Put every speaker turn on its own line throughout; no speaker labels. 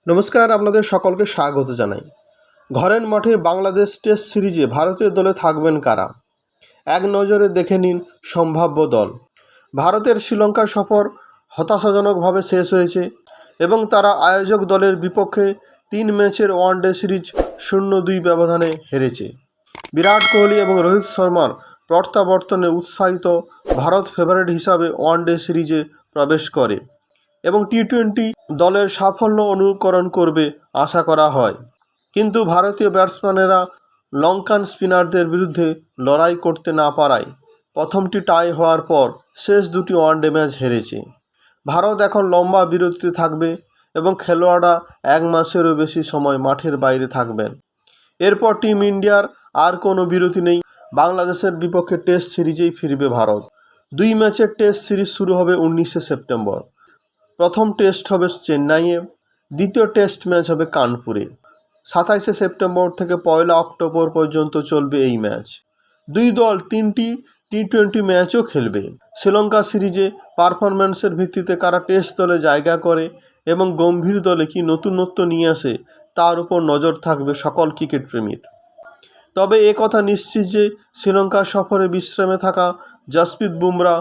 নমস্কার, আপনাদের সকলকে স্বাগত জানাই। ঘরের মাঠে বাংলাদেশ টেস্ট সিরিজে ভারতীয় দলে থাকবেন কারা? এক নজরে দেখে নিন সম্ভাব্য দল। ভারতের শ্রীলঙ্কা সফর হতাশাজনকভাবে শেষ হয়েছে এবং তারা আয়োজক দলের বিপক্ষে 3 ম্যাচের ওয়ানডে সিরিজ 0-2 ব্যবধানে হেরেছে। বিরাট কোহলি এবং রোহিত শর্মার প্রত্যাবর্তনে উৎসাহিত ভারত ফেভারিট হিসাবে ওয়ানডে সিরিজে প্রবেশ করে এবং টি-20 দলের সাফল্য অনুকরণ করবে আশা করা হয়। কিন্তু ভারতীয় ব্যাটসম্যানেরা লঙ্কান স্পিনারদের বিরুদ্ধে লড়াই করতে না পারায় প্রথমটি টাই হওয়ার পর শেষ দুটি ওয়ানডে ম্যাচ হেরেছে। ভারত এখন লম্বা বিরতিতে থাকবে এবং খেলোয়াড়রা 1 মাসেরও বেশি সময় মাঠের বাইরে থাকবেন। এরপর টিম ইন্ডিয়ার আর কোনো বিরতি নেই। বাংলাদেশের বিপক্ষে টেস্ট সিরিজেই ফিরবে ভারত। 2 ম্যাচের টেস্ট সিরিজ শুরু হবে 19শে সেপ্টেম্বর। প্রথম টেস্ট হবে চেন্নাইয়ে, দ্বিতীয় টেস্ট ম্যাচ হবে কানপুরে। 27শে সেপ্টেম্বর থেকে 1 অক্টোবর পর্যন্ত চলবে এই ম্যাচ। দুই দল 3টি টি-20 ম্যাচও খেলবে। শ্রীলঙ্কা সিরিজে পারফরম্যান্সের ভিত্তিতে কারা টেস্ট দলে জায়গা করে এবং গম্ভীর দলে কি নতুনত্ব নিয়ে আসে তার উপর নজর থাকবে সকল ক্রিকেট প্রেমীর। তবে কথা নিশ্চিত যে শ্রীলঙ্কা সফরে বিশ্রামে থাকা জসপ্রীত বুমরা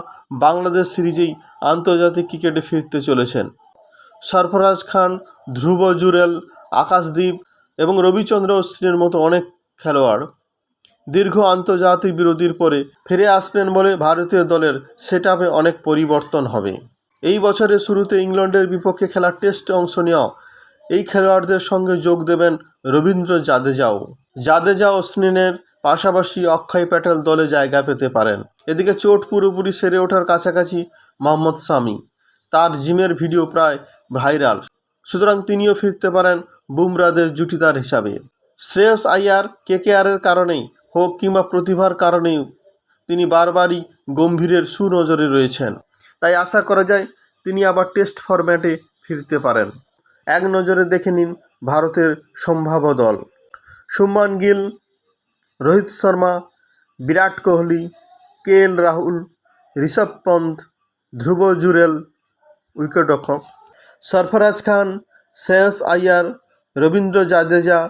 বাংলাদেশ সিরিজেই আন্তর্জাতিক ক্রিকেটে ফিরতে চলেছেন। সরফরাজ খান, ধ্রুব জুরেল, আকাশদীপ এবং রবিচন্দ্র অশ্বিনের মতো অনেক খেলোয়াড় দীর্ঘ আন্তর্জাতিক বিরতির পরে ফিরে আসবেন বলে ভারতীয় দলের সেটআপে অনেক পরিবর্তন হবে। এই বছরের শুরুতে ইংল্যান্ডের বিপক্ষে খেলা টেস্টে অংশ নেওয়া এই খেলোয়াড়দের সঙ্গে যোগ দেবেন রবীন্দ্র জাদেজা অশ্বিনের পাশাপাশি অক্ষয় প্যাটেল দলে জায়গা পেতে পারেন। এদিকে চোট পুরোপুরি সেরে ওঠার কাছাকাছি মোহাম্মদ শামি, তার জিমের ভিডিও প্রায় ভাইরাল, সুতরাং তিনিও ফিরতে পারেন বুমরাদের জুটিদার হিসাবে। শ্রেয়স আইয়ার কেকেআরের কারণেই হোক কিংবা প্রতিভার কারণেই তিনি বারবারই গম্ভীরের সুনজরে রয়েছেন, তাই আশা করা যায় তিনি আবার টেস্ট ফরম্যাটে ফিরতে পারেন। এক নজরে দেখে নিন ভারতের সম্ভাব্য দল। শুভমান গিল, রোহিত শর্মা, বিরাট কোহলি, কেএল রাহুল, ঋষভ পন্থ, ধ্রুব জুরেল উইকেটরক্ষক, সরফরাজ খান, শ্রেয়স আইয়ার, রবীন্দ্র জাদেজা,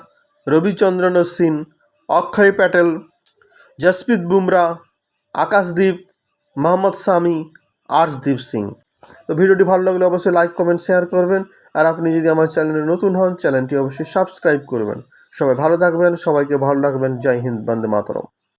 রবিচন্দ্রন অশ্বিন, অক্ষয় প্যাটেল, জসপ্রীত বুমরা, আকাশদীপ, মোহাম্মদ শামি, আর্শদীপ সিং। তো ভিডিওটি ভালো লাগলে অবশ্যই লাইক, কমেন্ট, শেয়ার করবেন। আর আপনি যদি আমার চ্যানেলে নতুন হন, চ্যানেলটি অবশ্যই সাবস্ক্রাইব করবেন। সবাই ভালো থাকবেন, সবাইকে ভালো রাখবেন। জয় হিন্দ, বন্দে মাতরম।